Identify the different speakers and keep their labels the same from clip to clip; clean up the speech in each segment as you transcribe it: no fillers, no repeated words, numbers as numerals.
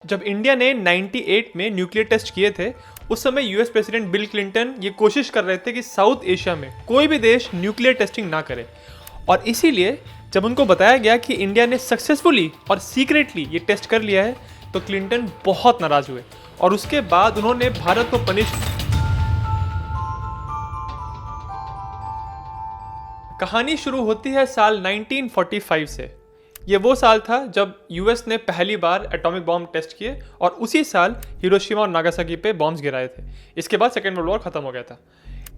Speaker 1: जब इंडिया ने 98 में न्यूक्लियर टेस्ट किए थे, उस समय यूएस प्रेसिडेंट बिल क्लिंटन ये कोशिश कर रहे थे कि साउथ एशिया में कोई भी देश न्यूक्लियर टेस्टिंग ना करे। और इसीलिए जब उनको बताया गया कि इंडिया ने सक्सेसफुली और सीक्रेटली ये टेस्ट कर लिया है, तो क्लिंटन बहुत नाराज हुए और उसके बाद उन्होंने भारत को पनिश। कहानी शुरू होती है साल 1945 से। ये वो साल था जब यूएस ने पहली बार एटॉमिक बॉम्ब टेस्ट किए और उसी साल हिरोशिमा और नागासाकी पे बॉम्ब्स गिराए थे। इसके बाद सेकेंड वर्ल्ड वॉर खत्म हो गया था।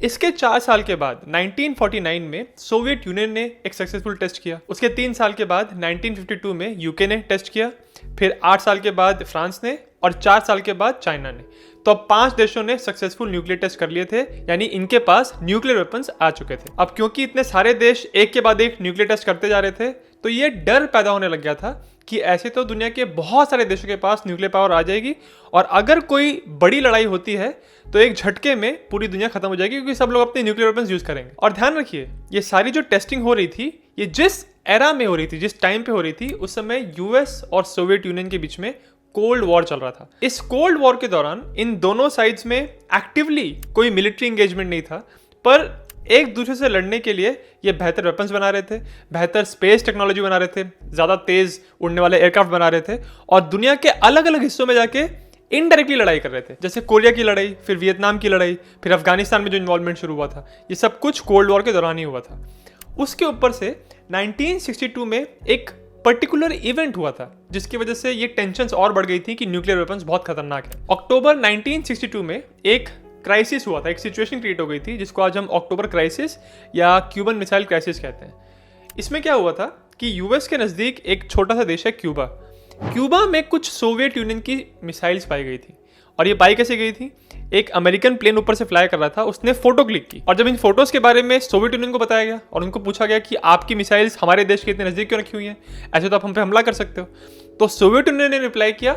Speaker 1: इसके 4 साल के बाद 1949 में सोवियत यूनियन ने एक सक्सेसफुल टेस्ट किया। उसके 3 साल के बाद 1952 में यूके ने टेस्ट किया, फिर 8 साल के बाद फ्रांस ने और 4 साल के बाद चाइना ने। तो अब 5 देशों ने सक्सेसफुल न्यूक्लियर टेस्ट कर लिए थे, यानी इनके पास न्यूक्लियर वेपन्स आ चुके थे। अब क्योंकि इतने सारे देश एक के बाद एक न्यूक्लियर टेस्ट करते जा रहे थे, तो ये डर पैदा होने लग गया था कि ऐसे तो दुनिया के बहुत सारे देशों के पास न्यूक्लियर पावर आ जाएगी और अगर कोई बड़ी लड़ाई होती है तो एक झटके में पूरी दुनिया खत्म हो जाएगी, क्योंकि सब लोग अपने न्यूक्लियर वेपन्स यूज करेंगे। और ध्यान रखिए, ये सारी जो टेस्टिंग हो रही थी, ये जिस एरा में हो रही थी, जिस टाइम पे हो रही थी, उस समय यूएस और सोवियत यूनियन के बीच में कोल्ड वॉर चल रहा था। इस कोल्ड वॉर के दौरान इन दोनों साइड्स में एक्टिवली कोई मिलिट्री एंगेजमेंट नहीं था, पर एक दूसरे से लड़ने के लिए ये बेहतर वेपन्स बना रहे थे, बेहतर स्पेस टेक्नोलॉजी बना रहे थे, ज़्यादा तेज उड़ने वाले एयरक्राफ्ट बना रहे थे और दुनिया के अलग अलग हिस्सों में जाके इनडायरेक्टली लड़ाई कर रहे थे। जैसे कोरिया की लड़ाई, फिर वियतनाम की लड़ाई, फिर अफगानिस्तान में जो इन्वॉल्वमेंट शुरू हुआ था, ये सब कुछ कोल्ड वॉर के दौरान ही हुआ था। उसके ऊपर से 1962 में एक पर्टिकुलर इवेंट हुआ था जिसकी वजह से ये टेंशन्स और बढ़ गई थी कि न्यूक्लियर वेपन्स बहुत खतरनाक है। अक्टूबर 1962 में एक क्राइसिस हुआ था, एक सिचुएशन क्रिएट हो गई थी जिसको आज हम अक्टूबर क्राइसिस या क्यूबन मिसाइल क्राइसिस कहते हैं। इसमें क्या हुआ था कि यूएस के नज़दीक एक छोटा सा देश है क्यूबा। क्यूबा में कुछ सोवियत यूनियन की मिसाइल्स पाई गई थी। और ये पाई कैसे गई थी? एक अमेरिकन प्लेन ऊपर से फ्लाई कर रहा था, उसने फोटो क्लिक की और जब इन फोटोज के बारे में सोवियत यूनियन को बताया गया और उनको पूछा गया कि आपकी मिसाइल्स हमारे देश के इतने नज़दीक क्यों रखी हुई हैं, ऐसे तो आप हम पे हमला कर सकते हो। तो सोवियत यूनियन ने रिप्लाई किया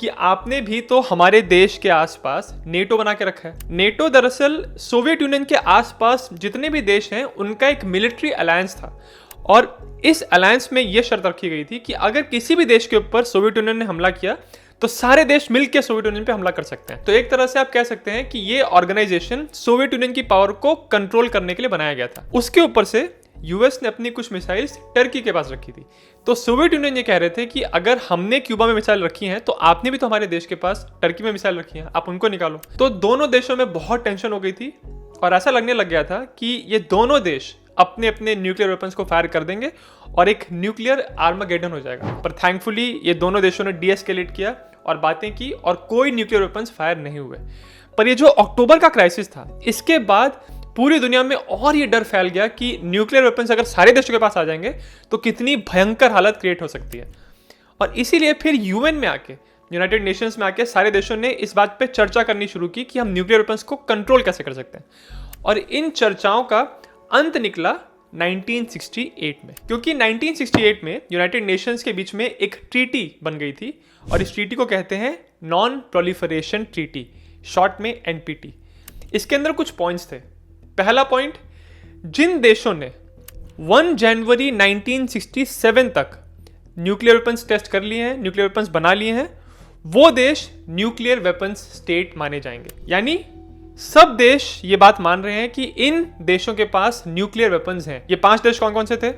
Speaker 1: कि आपने भी तो हमारे देश के आसपास नेटो बना के रखा है। नेटो दरअसल सोवियत यूनियन के आसपास जितने भी देश हैं उनका एक मिलिट्री अलायंस था और इस अलायंस में यह शर्त रखी गई थी कि अगर किसी भी देश के ऊपर सोवियत यूनियन ने हमला किया तो सारे देश मिलकर सोवियत यूनियन पे हमला कर सकते हैं। तो एक तरह से आप कह सकते हैं कि ये ऑर्गेनाइजेशन सोवियत यूनियन की पावर को कंट्रोल करने के लिए बनाया गया था। उसके ऊपर से यूएस ने अपनी कुछ मिसाइल्स टर्की के पास रखी थी। तो सोवियत यूनियन ये कह रहे थे कि अगर हमने क्यूबा में मिसाइल रखी हैं तो आपने भी तो हमारे देश के पास टर्की में मिसाइल रखी हैं, आप उनको निकालो। तो दोनों देशों में बहुत टेंशन हो गई थी और ऐसा लगने लग गया था कि ये दोनों देश अपने अपने न्यूक्लियर वेपन्स को फायर कर देंगे और एक न्यूक्लियर आर्मागेडन हो जाएगा। पर थैंकफुली ये दोनों देशों ने डीएस्केलेट किया और बातें की और कोई न्यूक्लियर वेपन्स फायर नहीं हुए। पर ये जो अक्टूबर का क्राइसिस था, इसके बाद पूरी दुनिया में और ये डर फैल गया कि न्यूक्लियर वेपन्स अगर सारे देशों के पास आ जाएंगे तो कितनी भयंकर हालत क्रिएट हो सकती है। और इसीलिए फिर यूएन में आके, यूनाइटेड नेशंस में आके सारे देशों ने इस बात पे चर्चा करनी शुरू की कि हम न्यूक्लियर वेपन्स को कंट्रोल कैसे कर सकते हैं। और इन चर्चाओं का अंत निकला 1968 में, क्योंकि 1968 में यूनाइटेड नेशंस के बीच में एक ट्रीटी बन गई थी और इस ट्रीटी को कहते हैं नॉन प्रोलिफरेशन ट्रीटी, शॉर्ट में एनपीटी। इसके अंदर कुछ पॉइंट्स थे। पहला पॉइंट, जिन देशों ने 1 जनवरी 1967 तक न्यूक्लियर वेपन्स टेस्ट कर लिए हैं, न्यूक्लियर वेपन्स बना लिए हैं, वो देश न्यूक्लियर वेपन्स स्टेट माने जाएंगे। यानी सब देश ये बात मान रहे हैं कि इन देशों के पास न्यूक्लियर वेपन्स हैं। ये 5 देश कौन कौन से थे?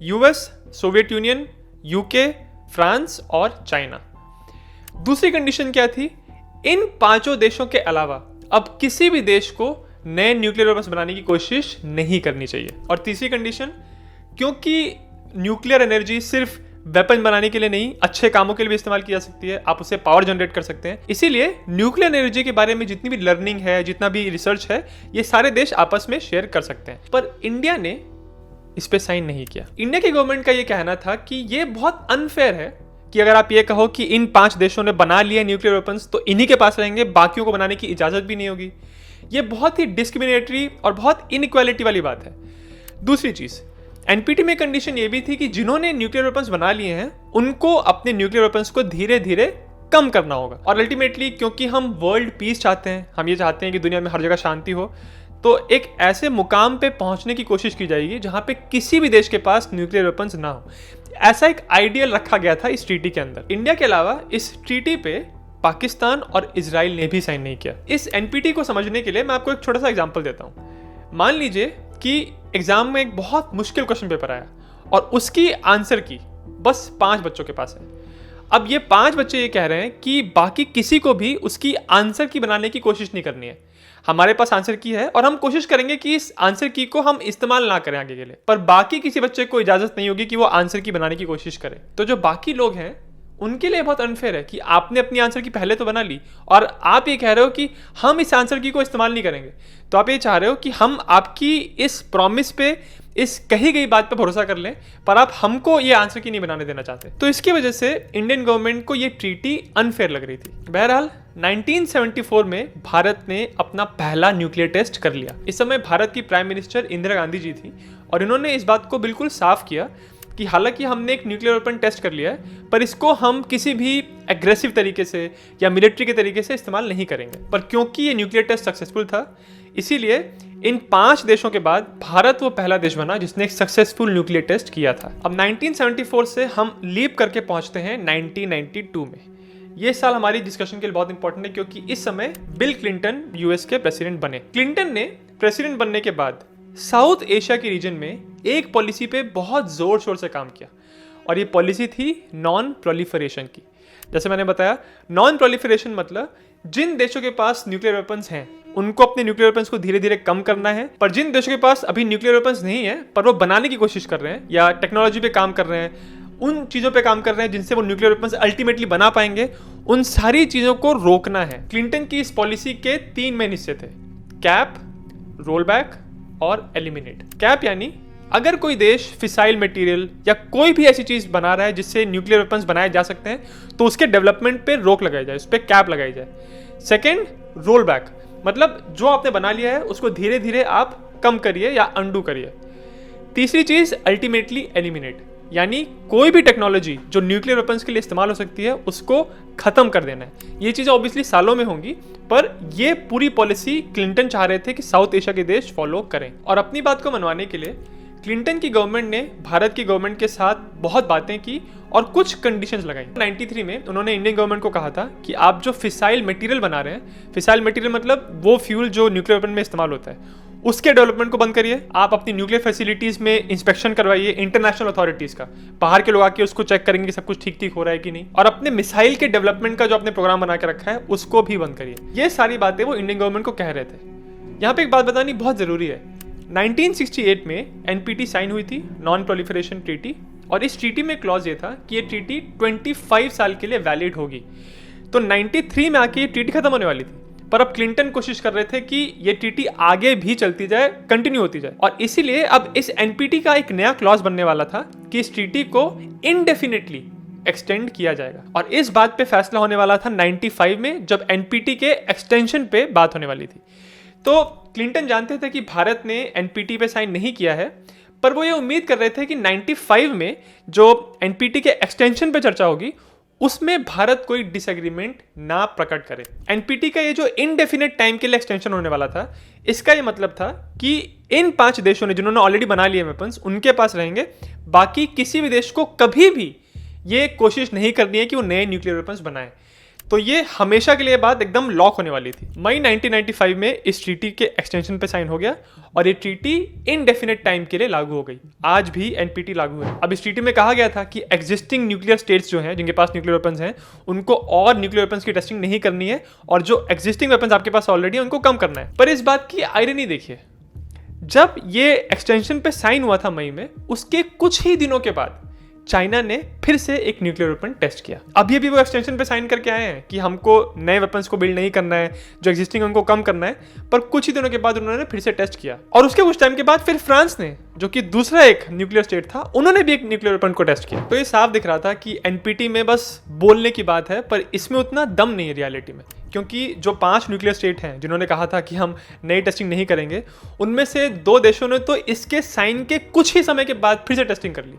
Speaker 1: US, Soviet union, UK, France और चाइना। दूसरी कंडीशन क्या थी? इन 5 देशों के अलावा अब किसी भी देश को नए न्यूक्लियर वेपन्स बनाने की कोशिश नहीं करनी चाहिए। और तीसरी कंडीशन, क्योंकि न्यूक्लियर एनर्जी सिर्फ वेपन बनाने के लिए नहीं, अच्छे कामों के लिए भी इस्तेमाल की जा सकती है, आप उससे पावर जनरेट कर सकते हैं। इसीलिए न्यूक्लियर एनर्जी के बारे में जितनी भी लर्निंग है, जितना भी रिसर्च है, ये सारे देश आपस में शेयर कर सकते हैं। पर इंडिया ने इस पे साइन नहीं किया। इंडिया की गवर्नमेंट का ये कहना था कि ये बहुत अनफेयर है कि अगर आप ये कहो कि इन 5 देशों ने बना लिए न्यूक्लियर वेपन्स तो इन्हीं के पास रहेंगे, बाकियों को बनाने की इजाजत भी नहीं होगी। ये बहुत ही डिस्क्रिमिनेटरी और बहुत इनइक्वालिटी वाली बात है। दूसरी चीज, एनपीटी में कंडीशन ये भी थी कि जिन्होंने न्यूक्लियर वेपन्स बना लिए हैं उनको अपने न्यूक्लियर वेपन्स को धीरे धीरे कम करना होगा। और अल्टीमेटली क्योंकि हम वर्ल्ड पीस चाहते हैं, हम ये चाहते हैं कि दुनिया में हर जगह शांति हो, तो एक ऐसे मुकाम पे पहुंचने की कोशिश की जाएगी जहां पे किसी भी देश के पास न्यूक्लियर वेपन्स ना हो। ऐसा एक आइडियल रखा गया था इस ट्रीटी के अंदर। इंडिया के अलावा इस ट्रीटी पे पाकिस्तान और इजराइल ने भी साइन नहीं किया। इस एनपीटी को समझने के लिए मैं आपको एक छोटा सा एग्जांपल देता हूँ। मान लीजिए कि एग्जाम में एक बहुत मुश्किल क्वेश्चन पेपर आया और उसकी आंसर की बस 5 बच्चों के पास है। अब ये 5 बच्चे ये कह रहे हैं कि बाकी किसी को भी उसकी आंसर की बनाने की कोशिश नहीं करनी है। हमारे पास आंसर की है और हम कोशिश करेंगे कि इस आंसर की को हम इस्तेमाल ना करें आगे के लिए, पर बाकी किसी बच्चे को इजाजत नहीं होगी कि वो आंसर की बनाने की कोशिश करे। तो जो बाकी लोग हैं उनके लिए बहुत अनफेयर है कि आपने अपनी आंसर की पहले तो बना ली और आप ये कह रहे हो कि हम इस आंसर की को इस्तेमाल नहीं करेंगे। तो आप ये चाह रहे हो कि हम आपकी इस प्रॉमिस पे, इस कही गई बात पे भरोसा कर लें, पर आप हमको ये आंसर की नहीं बनाने देना चाहते। तो इसकी वजह से इंडियन गवर्नमेंट को ये ट्रीटी अनफेयर लग रही थी। बहरहाल 1974 में भारत ने अपना पहला न्यूक्लियर टेस्ट कर लिया। इस समय भारत की प्राइम मिनिस्टर इंदिरा गांधी जी थी और इन्होंने इस बात को बिल्कुल साफ किया कि हालांकि हमने एक न्यूक्लियर वेपन टेस्ट कर लिया है, पर इसको हम किसी भी एग्रेसिव तरीके से या मिलिट्री के तरीके से इस्तेमाल नहीं करेंगे। पर क्योंकि ये न्यूक्लियर टेस्ट सक्सेसफुल था, इसीलिए इन 5 देशों के बाद भारत वो पहला देश बना जिसने एक सक्सेसफुल न्यूक्लियर टेस्ट किया था। अब 1974 से हम लीप करके पहुंचते हैं 1992 में। ये साल हमारी डिस्कशन के लिए बहुत इंपॉर्टेंट है क्योंकि इस समय बिल क्लिंटन यूएस के प्रेसिडेंट बने। क्लिंटन ने प्रेसिडेंट बनने के बाद साउथ एशिया के रीजन में एक पॉलिसी पे बहुत जोर शोर से काम किया और ये पॉलिसी थी नॉन प्रोलिफरेशन की। जैसे मैंने बताया, नॉन प्रोलिफरेशन मतलब जिन देशों के पास न्यूक्लियर वेपन्स हैं उनको अपने न्यूक्लियर वेपन्स को धीरे धीरे कम करना है, पर जिन देशों के पास अभी न्यूक्लियर वेपन्स नहीं है पर वो बनाने की कोशिश कर रहे हैं या टेक्नोलॉजी पे काम कर रहे हैं, उन चीज़ों पे काम कर रहे हैं जिनसे वो न्यूक्लियर वेपन्स अल्टीमेटली बना पाएंगे, उन सारी चीज़ों को रोकना है। क्लिंटन की इस पॉलिसी के 3 मेन हिस्से थे: कैप, रोल बैक और एलिमिनेट। कैप यानी अगर कोई देश फिसाइल मटेरियल या कोई भी ऐसी चीज़ बना रहा है जिससे न्यूक्लियर वेपन्स बनाए जा सकते हैं तो उसके डेवलपमेंट पे रोक लगाई जाए, उस पर कैप लगाई जाए। सेकेंड, रोल बैक मतलब जो आपने बना लिया है उसको धीरे धीरे आप कम करिए या अंडू करिए। तीसरी चीज़, अल्टीमेटली एलिमिनेट यानी कोई भी टेक्नोलॉजी जो न्यूक्लियर वेपन्स के लिए इस्तेमाल हो सकती है उसको खत्म कर देना है। ये चीज़ें ऑब्वियसली सालों में होंगी, पर ये पूरी पॉलिसी क्लिंटन चाह रहे थे कि साउथ एशिया के देश फॉलो करें। और अपनी बात को मनवाने के लिए क्लिंटन की गवर्नमेंट ने भारत की गवर्नमेंट के साथ बहुत बातें की और कुछ कंडीशंस लगाई। 93 में उन्होंने इंडियन गवर्नमेंट को कहा था कि आप जो फिसाइल मटेरियल बना रहे हैं, फिसाइल मटेरियल मतलब वो फ्यूल जो न्यूक्लियर वेपन में इस्तेमाल होता है, उसके डेवलपमेंट को बंद करिए। आप अपनी न्यूक्लियर फैसिलिटीज में इंस्पेक्शन करवाइए इंटरनेशनल अथॉरिटीज का, बाहर के लोग आके उसको चेक करेंगे कि सब कुछ ठीक ठीक हो रहा है कि नहीं। और अपने मिसाइल के डेवलपमेंट का जो आपने प्रोग्राम बना के रखा है उसको भी बंद करिए। ये सारी बातें वो इंडियन गवर्नमेंट को कह रहे थे। यहाँ पे एक बात बतानी बहुत जरूरी है, 1968 में एनपीटी साइन हुई थी, नॉन प्रोलिफरेशन ट्रीटी, और इस ट्रीटी में क्लॉज ये था कि ये ट्रीटी 25 साल के लिए वैलिड होगी। तो 93 में आके ये ट्रीटी खत्म होने वाली थी, पर अब क्लिंटन कोशिश कर रहे थे कि ये ट्रीटी आगे भी चलती जाए, कंटिन्यू होती जाए, और इसीलिए अब इस एनपीटी का एक नया क्लॉज बनने वाला था कि इस ट्रीटी को इनडेफिनेटली एक्सटेंड किया जाएगा। और इस बात पे फैसला होने वाला था 95 में, जब एनपीटी के एक्सटेंशन पे बात होने वाली थी। तो क्लिंटन जानते थे कि भारत ने एनपीटी पे साइन नहीं किया है, पर वो ये उम्मीद कर रहे थे कि 95 में जो एनपीटी के एक्सटेंशन पे चर्चा होगी उसमें भारत कोई डिसएग्रीमेंट ना प्रकट करे। एनपीटी का ये जो इनडेफिनेट टाइम के लिए एक्सटेंशन होने वाला था, इसका ये मतलब था कि इन 5 देशों ने जिन्होंने ऑलरेडी बना लिए वेपन्स उनके पास रहेंगे, बाकी किसी भी देश को कभी भी ये कोशिश नहीं करनी है कि वो नए न्यूक्लियर वेपन्स बनाए। तो ये हमेशा के लिए बात एकदम लॉक होने वाली थी। मई 1995 में इस ट्रीटी के एक्सटेंशन पे साइन हो गया और ये ट्रीटी इनडेफिनेट टाइम के लिए लागू हो गई। आज भी एनपीटी लागू है। अब इस ट्रीटी में कहा गया था कि एग्जिस्टिंग न्यूक्लियर स्टेट्स जो हैं, जिनके पास न्यूक्लियर वेपन्स हैं, उनको और न्यूक्लियर वेपन्स की टेस्टिंग नहीं करनी है, और जो एग्जिस्टिंग वेपन्स आपके पास ऑलरेडी है उनको कम करना है। पर इस बात की आयरनी देखिए, जब ये एक्सटेंशन पे साइन हुआ था मई में, उसके कुछ ही दिनों के बाद चाइना ने फिर से एक न्यूक्लियर वेपन टेस्ट किया। अभी भी वो एक्सटेंशन पे साइन करके आए हैं कि हमको नए वेपन्स को बिल्ड नहीं करना है, जो एग्जिस्टिंग उनको कम करना है, पर कुछ ही दिनों के बाद उन्होंने फिर से टेस्ट किया। और उसके कुछ टाइम के बाद फिर फ्रांस ने, जो कि दूसरा एक न्यूक्लियर स्टेट था, उन्होंने भी एक न्यूक्लियर वेपन को टेस्ट किया। तो ये साफ दिख रहा था कि एनपीटी में बस बोलने की बात है, पर इसमें उतना दम नहीं है रियलिटी में, क्योंकि जो 5 न्यूक्लियर स्टेट हैं जिन्होंने कहा था कि हम नई टेस्टिंग नहीं करेंगे, उनमें से 2 देशों ने तो इसके साइन के कुछ ही समय के बाद फिर से टेस्टिंग कर ली।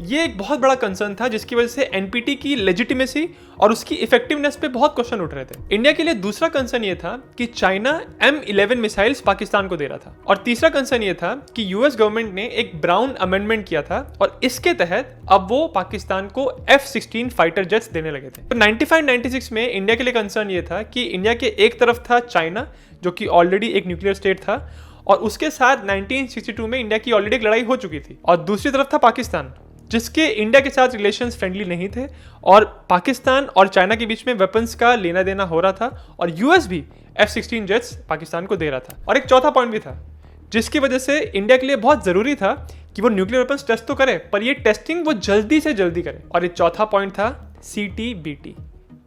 Speaker 1: ये एक बहुत बड़ा कंसर्न था जिसकी वजह से एनपीटी की लेजिटिमेसी और उसकी इफेक्टिवनेस पे बहुत क्वेश्चन उठ रहे थे। इंडिया के लिए दूसरा कंसर्न ये था कि चाइना M11 मिसाइल्स पाकिस्तान को दे रहा था, और तीसरा कंसर्न ये था कि यूएस गवर्नमेंट ने एक ब्राउन अमेंडमेंट किया था और इसके तहत अब वो पाकिस्तान को F-16 फाइटर जेट्स देने लगे थे। तो 95-96 में इंडिया के लिए कंसर्न ये था कि इंडिया के एक तरफ था चाइना जो कि ऑलरेडी एक न्यूक्लियर स्टेट था, और उसके साथ 1962 में इंडिया की ऑलरेडी एक लड़ाई हो चुकी थी, और दूसरी तरफ था पाकिस्तान जिसके इंडिया के साथ रिलेशंस फ्रेंडली नहीं थे, और पाकिस्तान और चाइना के बीच में वेपन्स का लेना देना हो रहा था, और यूएस भी F-16 जेट्स पाकिस्तान को दे रहा था। और एक चौथा पॉइंट भी था जिसकी वजह से इंडिया के लिए बहुत ज़रूरी था कि वो न्यूक्लियर वेपन्स टेस्ट तो करे, पर ये टेस्टिंग वो जल्दी से जल्दी करे। और ये चौथा पॉइंट था CTBT,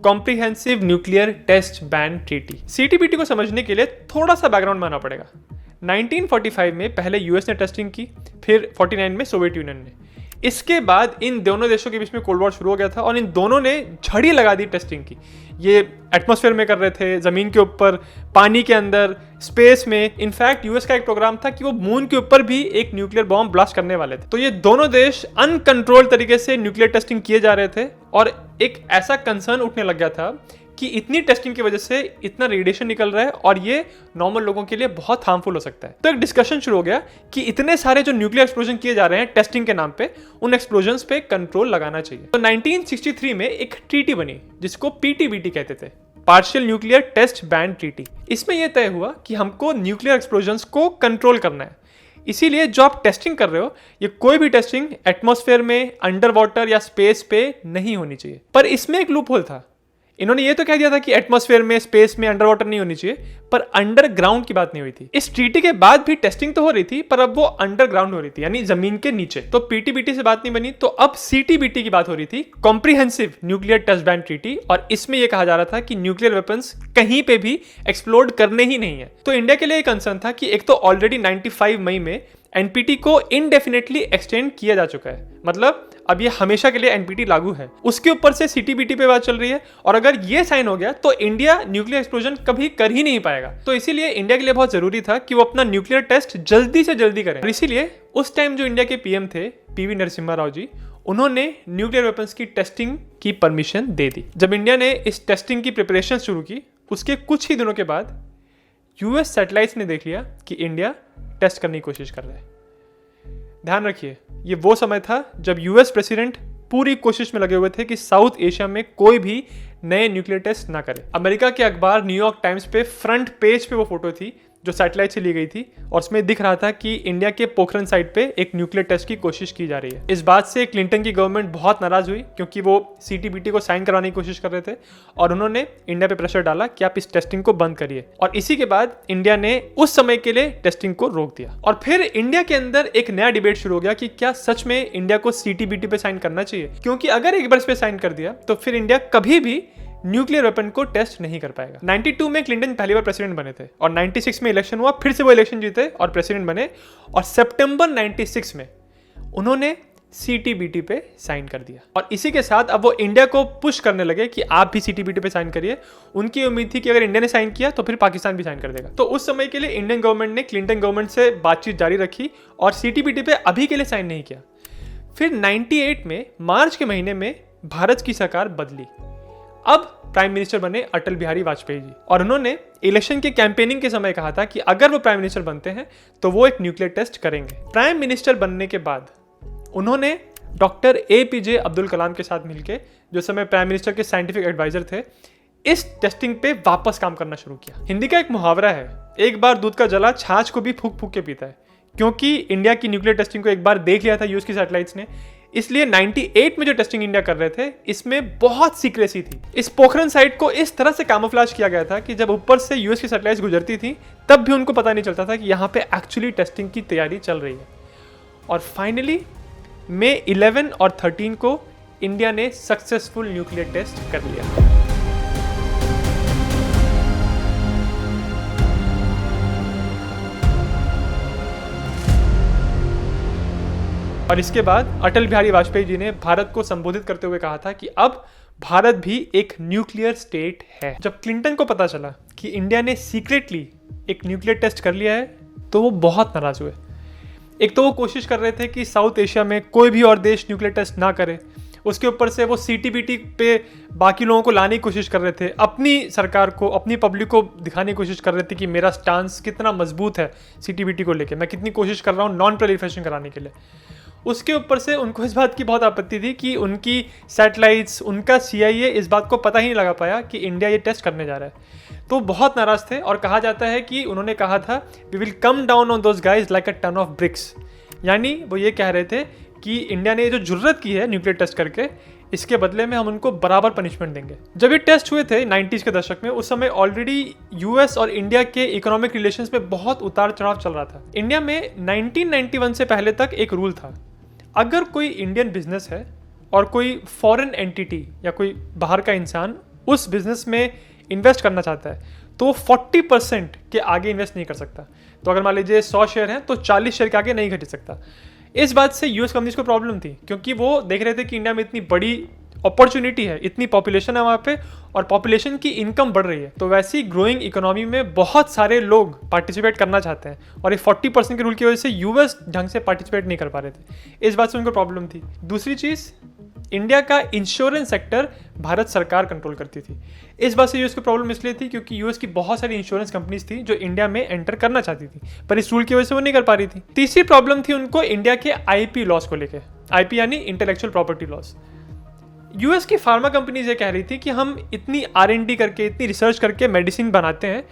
Speaker 1: comprehensive nuclear test ban treaty. CTBT को समझने के लिए थोड़ा सा बैकग्राउंड मानना पड़ेगा। 1945 में पहले यूएस ने टेस्टिंग की, फिर 49 में सोवियत यूनियन ने। इसके बाद इन दोनों देशों के बीच में कोल्ड वॉर शुरू हो गया था और इन दोनों ने झड़ी लगा दी टेस्टिंग की। ये एटमॉस्फेयर में कर रहे थे, ज़मीन के ऊपर, पानी के अंदर, स्पेस में। इनफैक्ट यूएस का एक प्रोग्राम था कि वो मून के ऊपर भी एक न्यूक्लियर बॉम्ब ब्लास्ट करने वाले थे। तो ये दोनों देश अनकंट्रोल्ड तरीके से न्यूक्लियर टेस्टिंग किए जा रहे थे, और एक ऐसा कंसर्न उठने लग गया था कि इतनी टेस्टिंग की वजह से इतना रेडिएशन निकल रहा है और ये नॉर्मल लोगों के लिए बहुत हार्मफुल हो सकता है। तो एक डिस्कशन शुरू हो गया कि इतने सारे जो न्यूक्लियर एक्सप्लोजन किए जा रहे हैं टेस्टिंग के नाम पे, उन एक्सप्लोजन्स पे कंट्रोल लगाना चाहिए। तो 1963 में एक ट्रीटी बनी जिसको PTBT कहते थे, partial nuclear test ban treaty. इसमें यह तय हुआ कि हमको न्यूक्लियर एक्सप्लोजन्स को कंट्रोल करना है, इसीलिए जो आप टेस्टिंग कर रहे हो ये कोई भी टेस्टिंग एटमॉस्फेयर में, अंडर वाटर या स्पेस पे नहीं होनी चाहिए। पर इसमें एक लूप होल था। इन्होंने ये तो कह दिया था कि एटमॉस्फेयर में, स्पेस में, अंडर वाटर नहीं होनी चाहिए, पर अंडरग्राउंड की बात नहीं हुई थी। इस ट्रीटी के बाद भी टेस्टिंग तो हो रही थी, पर अब वो अंडरग्राउंड हो रही थी, यानी जमीन के नीचे। तो PTBT से बात नहीं बनी, तो अब CTBT की बात हो रही थी, comprehensive nuclear test ban treaty, और इसमें यह कहा जा रहा था कि न्यूक्लियर वेपन्स कहीं पे भी एक्सप्लोड करने ही नहीं है। तो इंडिया के लिए एक कंसर्न था कि एक तो ऑलरेडी 95 मई में NPT को इनडेफिनेटली एक्सटेंड किया जा चुका है, मतलब अब ये हमेशा के लिए NPT लागू है। उसके ऊपर से CTBT पे बात चल रही है, और अगर ये साइन हो गया तो इंडिया न्यूक्लियर एक्सप्लोजन कभी कर ही नहीं पाएगा। तो इसीलिए इंडिया के लिए बहुत जरूरी था कि वो अपना न्यूक्लियर टेस्ट जल्दी से जल्दी करें। और इसीलिए उस टाइम जो इंडिया के PM थे PV नरसिम्हा राव जी, उन्होंने न्यूक्लियर वेपन्स की टेस्टिंग की परमिशन दे दी। जब इंडिया ने इस टेस्टिंग की प्रिपरेशन शुरू की, उसके कुछ ही दिनों के बाद US सैटेलाइट्स ने देख लिया कि इंडिया टेस्ट करने की कोशिश कर रहा है। ध्यान रखिए, ये वो समय था जब US प्रेसिडेंट पूरी कोशिश में लगे हुए थे कि साउथ एशिया में कोई भी नए न्यूक्लियर टेस्ट ना करे। अमेरिका के अखबार न्यूयॉर्क टाइम्स पे फ्रंट पेज पे वो फोटो थी जो सैटेलाइट से ली गई थी, और उसमें दिख रहा था कि इंडिया के पोखरन साइट पे एक न्यूक्लियर टेस्ट की कोशिश की जा रही है। इस बात से क्लिंटन की गवर्नमेंट बहुत नाराज हुई, क्योंकि वो CTBT को साइन कराने की कोशिश कर रहे थे, और उन्होंने इंडिया पे प्रेशर डाला कि आप इस टेस्टिंग को बंद करिए। और इसी के बाद इंडिया ने उस समय के लिए टेस्टिंग को रोक दिया। और फिर इंडिया के अंदर एक नया डिबेट शुरू हो गया कि क्या सच में इंडिया को CTBT पे साइन करना चाहिए, क्योंकि अगर एक बार इस पे साइन कर दिया तो फिर इंडिया कभी भी न्यूक्लियर वेपन को टेस्ट नहीं कर पाएगा। 92 में क्लिंटन पहली बार प्रेसिडेंट बने थे, और 96 में इलेक्शन हुआ, फिर से वो इलेक्शन जीते और प्रेसिडेंट बने, और सितंबर 96 में उन्होंने CTBT पे साइन कर दिया। और इसी के साथ अब वो इंडिया को पुश करने लगे कि आप भी CTBT पे साइन करिए। उनकी उम्मीद थी कि अगर इंडिया ने साइन किया तो फिर पाकिस्तान भी साइन कर देगा। तो उस समय के लिए इंडियन गवर्नमेंट ने क्लिंटन गवर्नमेंट से बातचीत जारी रखी और CTBT पे अभी के लिए साइन नहीं किया। फिर 98 में मार्च के महीने में भारत की सरकार बदली। अब प्राइम मिनिस्टर बने अटल बिहारी वाजपेयी जी, और उन्होंने इलेक्शन के कैंपेनिंग के समय कहा था कि अगर वो प्राइम मिनिस्टर बनते हैं तो वो एक न्यूक्लियर टेस्ट करेंगे। प्राइम मिनिस्टर बनने के बाद उन्होंने डॉक्टर APJ अब्दुल कलाम के साथ मिलकर, जो समय प्राइम मिनिस्टर के साइंटिफिक एडवाइजर थे, इस टेस्टिंग पे वापस काम करना शुरू किया। हिंदी का एक मुहावरा है, एक बार दूध का जला छाछ को भी फूक फूक के पीता है। क्योंकि इंडिया की न्यूक्लियर टेस्टिंग को एक बार देख लिया था यूएस की सैटेलाइट्स ने, इसलिए 98 में जो टेस्टिंग इंडिया कर रहे थे इसमें बहुत सीक्रेसी थी। इस पोखरन साइट को इस तरह से कैमोफ्लेज किया गया था कि जब ऊपर से यूएस की सैटेलाइट्स गुजरती थी तब भी उनको पता नहीं चलता था कि यहाँ पे एक्चुअली टेस्टिंग की तैयारी चल रही है। और फाइनली मई 11 और 13 को इंडिया ने सक्सेसफुल न्यूक्लियर टेस्ट कर लिया। और इसके बाद अटल बिहारी वाजपेयी जी ने भारत को संबोधित करते हुए कहा था कि अब भारत भी एक न्यूक्लियर स्टेट है। जब क्लिंटन को पता चला कि इंडिया ने सीक्रेटली एक न्यूक्लियर टेस्ट कर लिया है तो वो बहुत नाराज हुए। एक तो वो कोशिश कर रहे थे कि साउथ एशिया में कोई भी और देश न्यूक्लियर टेस्ट ना करे, उसके ऊपर से वो CTBT पे बाकी लोगों को लाने की कोशिश कर रहे थे, अपनी सरकार को, अपनी पब्लिक को दिखाने की कोशिश कर रहे थे कि मेरा स्टांस कितना मजबूत है CTBT को लेके, मैं कितनी कोशिश कर रहा हूँ नॉन प्रोलिफरेशन कराने के लिए। उसके ऊपर से उनको इस बात की बहुत आपत्ति थी कि उनकी सैटेलाइट्स, उनका CIA इस बात को पता ही नहीं लगा पाया कि इंडिया ये टेस्ट करने जा रहा है। तो बहुत नाराज़ थे और कहा जाता है कि उन्होंने कहा था we will come down on those guys like a ton of bricks. यानी वो ये कह रहे थे कि इंडिया ने ये जो जुर्रत की है न्यूक्लियर टेस्ट करके, इसके बदले में हम उनको बराबर पनिशमेंट देंगे। जब ये टेस्ट हुए थे 90s के दशक में, उस समय ऑलरेडी US और इंडिया के इकोनॉमिक रिलेशंस में बहुत उतार चढ़ाव चल रहा था। इंडिया में 1991 से पहले तक एक रूल था, अगर कोई इंडियन बिजनेस है और कोई फॉरेन एंटिटी या कोई बाहर का इंसान उस बिजनेस में इन्वेस्ट करना चाहता है तो वो 40% के आगे इन्वेस्ट नहीं कर सकता। तो अगर मान लीजिए 100 शेयर हैं तो 40 शेयर के आगे नहीं घट सकता। इस बात से US कंपनीज को प्रॉब्लम थी, क्योंकि वो देख रहे थे कि इंडिया में इतनी बड़ी अपॉर्चुनिटी है, इतनी पॉपुलेशन है वहाँ पे और पॉपुलेशन की इनकम बढ़ रही है, तो वैसी ग्रोइंग इकोनॉमी में बहुत सारे लोग पार्टिसिपेट करना चाहते हैं और ये 40% के रूल की वजह से US ढंग से पार्टिसिपेट नहीं कर पा रहे थे। इस बात से उनको प्रॉब्लम थी। दूसरी चीज़, इंडिया का इंश्योरेंस सेक्टर भारत सरकार कंट्रोल करती थी। इस बात से US को प्रॉब्लम इसलिए थी क्योंकि US की बहुत सारी इंश्योरेंस कंपनीज थी जो इंडिया में एंटर करना चाहती थी, पर इस रूल की वजह से वो नहीं कर पा रही थी। तीसरी प्रॉब्लम थी उनको इंडिया के IP लॉस को लेकर, IP यानी इंटेलेक्चुअल प्रॉपर्टी लॉस। US की फार्मा कंपनीज ये कह रही थी कि हम इतनी R&D करके, इतनी रिसर्च करके मेडिसिन बनाते हैं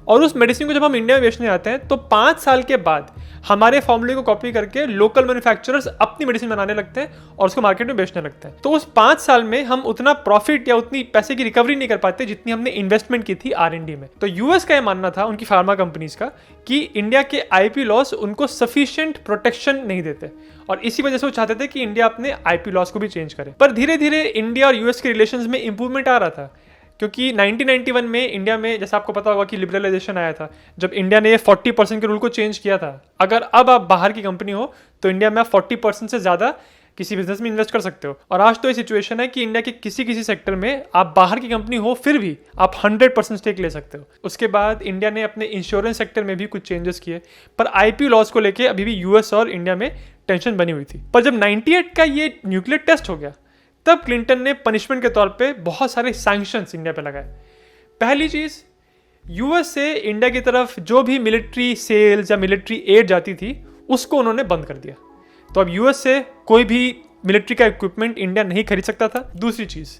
Speaker 1: और उस मेडिसिन को जब हम इंडिया में बेचने आते हैं तो 5 साल के बाद हमारे फॉर्मूले को कॉपी करके लोकल मैन्युफैक्चरर्स अपनी मेडिसिन बनाने लगते हैं और उसको मार्केट में बेचने लगते हैं। तो उस 5 साल में हम उतना प्रॉफिट या उतनी पैसे की रिकवरी नहीं कर पाते जितनी हमने इन्वेस्टमेंट की थी R&D में। तो US का ये मानना था, उनकी फार्मा कंपनीज का, कि इंडिया के IP लॉस उनको सफिशिएंट प्रोटेक्शन नहीं देते और इसी वजह से वो चाहते थे कि इंडिया अपने IP लॉस को भी चेंज करे। पर धीरे धीरे इंडिया और US के रिलेशंस में इंप्रूवमेंट आ रहा था, क्योंकि 1991 में इंडिया में, जैसा आपको पता होगा कि लिबरलाइजेशन आया था, जब इंडिया ने ये 40% के रूल को चेंज किया था। अगर अब आप बाहर की कंपनी हो तो इंडिया में आप 40% से ज़्यादा किसी बिजनेस में इन्वेस्ट कर सकते हो। और आज तो ये सिचुएशन है कि इंडिया के किसी सेक्टर में आप बाहर की कंपनी हो फिर भी आप 100% स्टेक ले सकते हो। उसके बाद इंडिया ने अपने इंश्योरेंस सेक्टर में भी कुछ चेंजेस किए, पर IP लॉस को लेकर अभी भी US और इंडिया में टेंशन बनी हुई थी। पर जब 98 का ये न्यूक्लियर टेस्ट हो गया तब क्लिंटन ने पनिशमेंट के तौर पे बहुत सारे सैंक्शंस इंडिया पे लगाए। पहली चीज़, US से इंडिया की तरफ जो भी मिलिट्री सेल्स या मिलिट्री एड जाती थी उसको उन्होंने बंद कर दिया। तो अब US से कोई भी मिलिट्री का इक्विपमेंट इंडिया नहीं खरीद सकता था। दूसरी चीज़,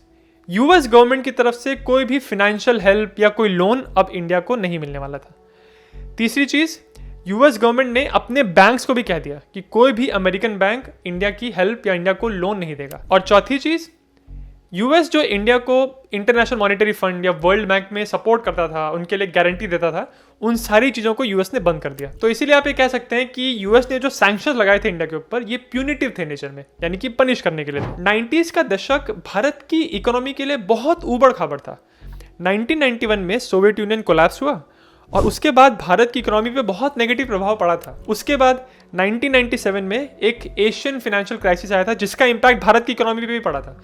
Speaker 1: US गवर्नमेंट की तरफ से कोई भी फाइनेंशियल हेल्प या कोई लोन अब इंडिया को नहीं मिलने वाला था। तीसरी चीज़, US गवर्नमेंट ने अपने बैंक्स को भी कह दिया कि कोई भी अमेरिकन बैंक इंडिया की हेल्प या इंडिया को लोन नहीं देगा। और चौथी चीज़, US जो इंडिया को इंटरनेशनल मॉनेटरी फंड या वर्ल्ड बैंक में सपोर्ट करता था, उनके लिए गारंटी देता था, उन सारी चीज़ों को US ने बंद कर दिया। तो इसीलिए आप ये कह सकते हैं कि US ने जो सैंक्शंस लगाए थे इंडिया के ऊपर, ये प्यूनिटिव थे नेचर में, यानी कि पनिश करने के लिए। 90s का दशक भारत की इकोनॉमी के लिए बहुत ऊबड़ खाबड़ था। 1991 में सोवियत यूनियन कोलैप्स हुआ और उसके बाद भारत की इकोनॉमी पे बहुत नेगेटिव प्रभाव पड़ा था। उसके बाद 1997 में एक एशियन फाइनेंशियल क्राइसिस आया था जिसका इम्पैक्ट भारत की इकोनॉमी पे भी पड़ा था।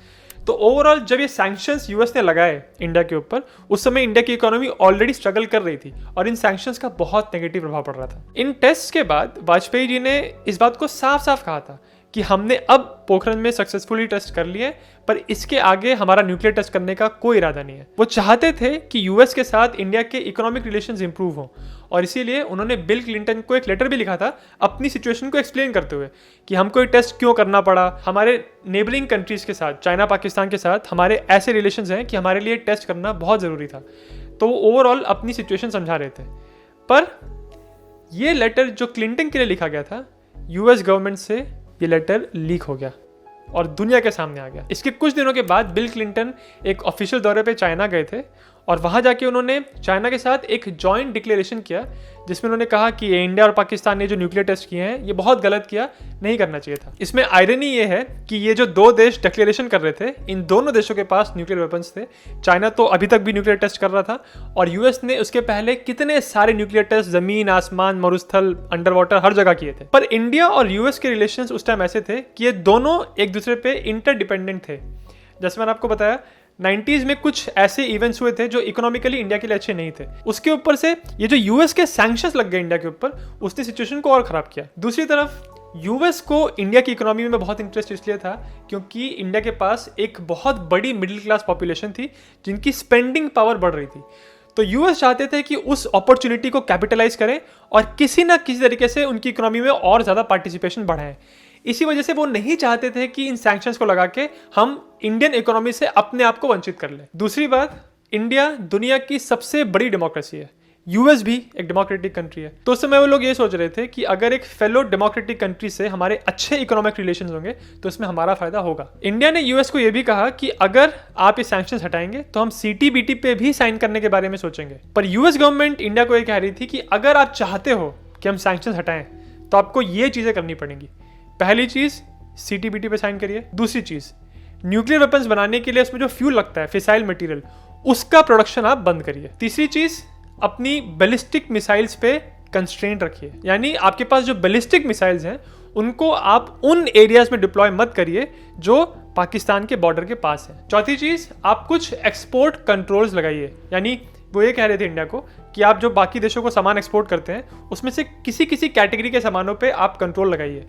Speaker 1: तो ओवरऑल जब ये सैंक्शंस US ने लगाए इंडिया के ऊपर, उस समय इंडिया की इकोनॉमी ऑलरेडी स्ट्रगल कर रही थी और इन सैंक्शंस का बहुत नेगेटिव प्रभाव पड़ रहा था। इन टेस्ट के बाद वाजपेयी जी ने इस बात को साफ साफ कहा था कि हमने अब पोखरण में सक्सेसफुली टेस्ट कर लिए, पर इसके आगे हमारा न्यूक्लियर टेस्ट करने का कोई इरादा नहीं है। वो चाहते थे कि US के साथ इंडिया के इकोनॉमिक रिलेशंस इंप्रूव हों और इसीलिए उन्होंने बिल क्लिंटन को एक लेटर भी लिखा था अपनी सिचुएशन को एक्सप्लेन करते हुए कि हमको ये टेस्ट क्यों करना पड़ा, हमारे नेबरिंग कंट्रीज के साथ, चाइना पाकिस्तान के साथ हमारे ऐसे रिलेशंस हैं कि हमारे लिए टेस्ट करना बहुत ज़रूरी था। तो वो ओवरऑल अपनी सिचुएशन समझा रहे थे। पर यह लेटर जो क्लिंटन के लिए लिखा गया था, US गवर्नमेंट से ये लेटर लीक हो गया और दुनिया के सामने आ गया। इसके कुछ दिनों के बाद बिल क्लिंटन एक ऑफिशियल दौरे पे चाइना गए थे और वहाँ जाके उन्होंने चाइना के साथ एक जॉइंट डिक्लेरेशन किया जिसमें उन्होंने कहा कि इंडिया और पाकिस्तान ने जो न्यूक्लियर टेस्ट किए हैं ये बहुत गलत किया, नहीं करना चाहिए था। इसमें आयरनी ये है कि ये जो दो देश डिक्लेरेशन कर रहे थे, इन दोनों देशों के पास न्यूक्लियर वेपन्स थे। चाइना तो अभी तक भी न्यूक्लियर टेस्ट कर रहा था और US ने उसके पहले कितने सारे न्यूक्लियर टेस्ट जमीन, आसमान, मरुस्थल, अंडर वाटर हर जगह किए थे। पर इंडिया और US के रिलेशंस उस टाइम ऐसे थे कि ये दोनों एक दूसरे पे इंटरडिपेंडेंट थे। जैसे मैंने आपको बताया 90s में कुछ ऐसे इवेंट्स हुए थे जो इकोनॉमिकली इंडिया के लिए अच्छे नहीं थे। उसके ऊपर से ये जो US के सैंक्शंस लग गए इंडिया के ऊपर, उसने सिचुएशन को और खराब किया। दूसरी तरफ यूएस को इंडिया की इकोनॉमी में बहुत इंटरेस्ट इसलिए था क्योंकि इंडिया के पास एक बहुत बड़ी मिडिल क्लास पॉपुलेशन थी जिनकी स्पेंडिंग पावर बढ़ रही थी। तो यूएस चाहते थे कि उस अपॉर्चुनिटी को कैपिटलाइज करें और किसी ना किसी तरीके से उनकी इकोनॉमी में और ज़्यादा पार्टिसिपेशन बढ़ाएं। इसी वजह से वो नहीं चाहते थे कि इन सैंक्शंस को लगा के हम इंडियन इकोनॉमी से अपने आप को वंचित कर लें। दूसरी बात, इंडिया दुनिया की सबसे बड़ी डेमोक्रेसी है, यूएस भी एक डेमोक्रेटिक कंट्री है। तो उस समय वो लोग ये सोच रहे थे कि अगर एक फेलो डेमोक्रेटिक कंट्री से हमारे अच्छे इकोनॉमिक रिलेशन होंगे तो इसमें हमारा फायदा होगा। इंडिया ने यूएस को ये भी कहा कि अगर आप ये सैंक्शंस हटाएंगे तो हम सीटीबीटी पे भी साइन करने के बारे में सोचेंगे। पर यूएस गवर्नमेंट इंडिया को ये कह रही थी कि अगर आप चाहते हो कि हम सैंक्शंस हटाएं तो आपको ये चीज़ें करनी पड़ेंगी। पहली चीज़, सीटीबीटी पे साइन करिए। दूसरी चीज़, न्यूक्लियर वेपन्स बनाने के लिए उसमें जो फ्यूल लगता है, फिसाइल मटेरियल, उसका प्रोडक्शन आप बंद करिए। तीसरी चीज़, अपनी बैलिस्टिक मिसाइल्स पे कंस्ट्रेंट रखिए, यानी आपके पास जो बैलिस्टिक मिसाइल्स हैं उनको आप उन एरियाज में डिप्लॉय मत करिए जो पाकिस्तान के बॉर्डर के पास है। चौथी चीज़, आप कुछ एक्सपोर्ट कंट्रोल्स लगाइए, यानी वो ये कह रहे थे इंडिया को कि आप जो बाकी देशों को सामान एक्सपोर्ट करते हैं उसमें से किसी किसी कैटेगरी के सामानों पे आप कंट्रोल लगाइए।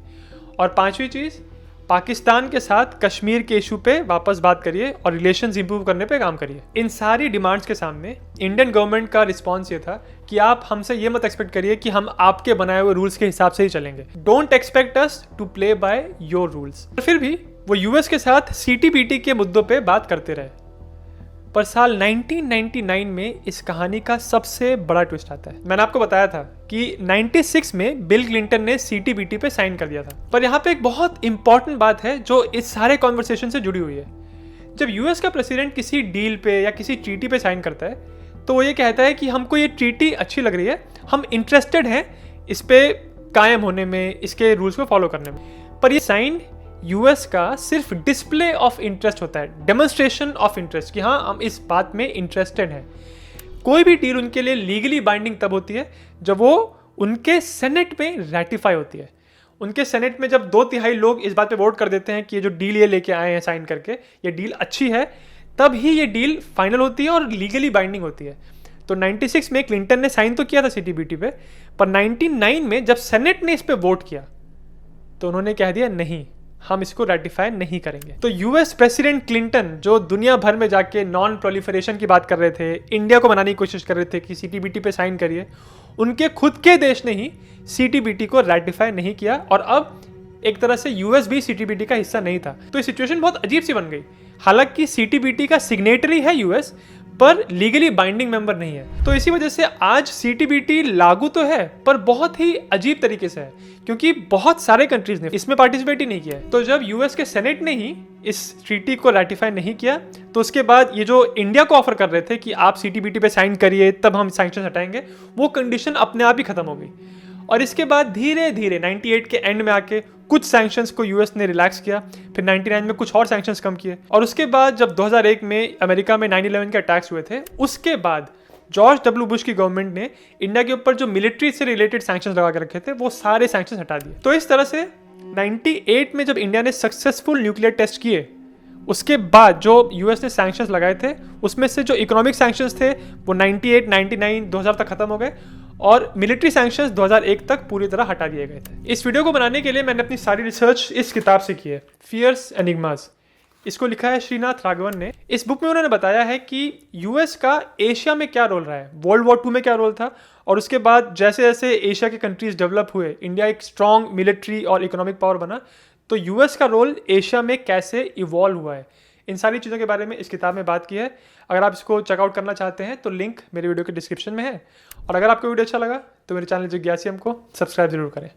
Speaker 1: और पांचवी चीज़, पाकिस्तान के साथ कश्मीर के इशू पे वापस बात करिए और रिलेशंस इंप्रूव करने पे काम करिए। इन सारी डिमांड्स के सामने इंडियन गवर्नमेंट का रिस्पांस ये था कि आप हमसे ये मत एक्सपेक्ट करिए कि हम आपके बनाए हुए रूल्स के हिसाब से ही चलेंगे। Don't expect us to play by your rules. फिर भी वो यूएस के साथ सीटीबीटी के मुद्दों पे बात करते रहे। पर साल 1999 में इस कहानी का सबसे बड़ा ट्विस्ट आता है। मैंने आपको बताया था कि 96 में बिल क्लिंटन ने सीटीबीटी पे साइन कर दिया था। पर यहाँ पे एक बहुत इंपॉर्टेंट बात है जो इस सारे कॉन्वर्सेशन से जुड़ी हुई है। जब यूएस का प्रेसिडेंट किसी डील पे या किसी ट्रीटी पे साइन करता है तो वो ये कहता है कि हमको ये ट्रीटी अच्छी लग रही है, हम इंटरेस्टेड हैं इस पे कायम होने में, इसके रूल्स को फॉलो करने में। पर ये साइन यूएस का सिर्फ डिस्प्ले ऑफ इंटरेस्ट होता है, डेमोन्स्ट्रेशन ऑफ इंटरेस्ट, कि हाँ हम इस बात में इंटरेस्टेड हैं। कोई भी डील उनके लिए लीगली बाइंडिंग तब होती है जब वो उनके सेनेट में रैटिफाई होती है। उनके सेनेट में जब 2/3 लोग इस बात पे वोट कर देते हैं कि ये जो डील ये लेके आए हैं साइन करके, ये डील अच्छी है, तब ही ये डील फाइनल होती है और लीगली बाइंडिंग होती है। तो 96 में क्लिंटन ने साइन तो किया था सीटीबीटी पे, पर 99 में जब सेनेट ने इस पे वोट किया तो उन्होंने कह दिया नहीं, हम इसको रेटिफाई नहीं करेंगे। तो यूएस प्रेसिडेंट क्लिंटन जो दुनिया भर में जाके नॉन प्रोलिफरेशन की बात कर रहे थे, इंडिया को मनाने की कोशिश कर रहे थे कि सीटीबीटी पे साइन करिए, उनके खुद के देश ने ही सीटीबीटी को रेटिफाई नहीं किया और अब एक तरह से यूएस भी सीटीबीटी का हिस्सा नहीं था। तो ये सिचुएशन बहुत अजीब सी बन गई। हालांकि सीटीबीटी का सिग्नेटरी है यूएस, पर लीगली बाइंडिंग मेंबर नहीं है। तो इसी वजह से आज सीटीबीटी लागू तो है पर बहुत ही अजीब तरीके से है, क्योंकि बहुत सारे कंट्रीज ने इसमें पार्टिसिपेट ही नहीं किया है। तो जब यूएस के सेनेट ने ही इस ट्रीटी को रेटिफाई नहीं किया तो उसके बाद ये जो इंडिया को ऑफर कर रहे थे कि आप सीटीबीटी पे साइन करिए तब हम सैंक्शन हटाएंगे, वो कंडीशन अपने आप ही खत्म हो गई। और इसके बाद धीरे धीरे 98 के एंड में आके कुछ सैंक्शंस को यूएस ने रिलैक्स किया, फिर 99 में कुछ और सैंक्शंस कम किए, और उसके बाद जब 2001 में अमेरिका में 9/11 के अटैक्स हुए थे, उसके बाद जॉर्ज डब्ल्यू बुश की गवर्नमेंट ने इंडिया के ऊपर जो मिलिट्री से रिलेटेड सैंक्शंस लगा के रखे थे वो सारे सैंक्शंस हटा दिए। तो इस तरह से 98 में जब इंडिया ने सक्सेसफुल न्यूक्लियर टेस्ट किए, उसके बाद जो यूएस ने सैंक्शंस लगाए थे उसमें से जो इकोनॉमिक सैंक्शंस थे वो 98, 99, 2000 तक खत्म हो गए और मिलिट्री सैंक्शंस 2001 तक पूरी तरह हटा दिए गए थे। इस वीडियो को बनाने के लिए मैंने अपनी सारी रिसर्च इस किताब से की है, फियर्स एनिग्मास। इसको लिखा है श्रीनाथ राघवन ने। इस बुक में उन्होंने बताया है कि यूएस का एशिया में क्या रोल रहा है, वर्ल्ड वॉर 2 में क्या रोल था, और उसके बाद जैसे जैसे एशिया के कंट्रीज डेवलप हुए, इंडिया एक स्ट्रॉन्ग मिलिट्री और इकोनॉमिक पावर बना, तो यूएस का रोल एशिया में कैसे इवॉल्व हुआ है। इन सारी चीज़ों के बारे में इस किताब में बात की है। अगर आप इसको चेकआउट करना चाहते हैं तो लिंक मेरे वीडियो के डिस्क्रिप्शन में है। और अगर आपको वीडियो अच्छा लगा तो मेरे चैनल जिज्ञासियम को सब्सक्राइब जरूर करें।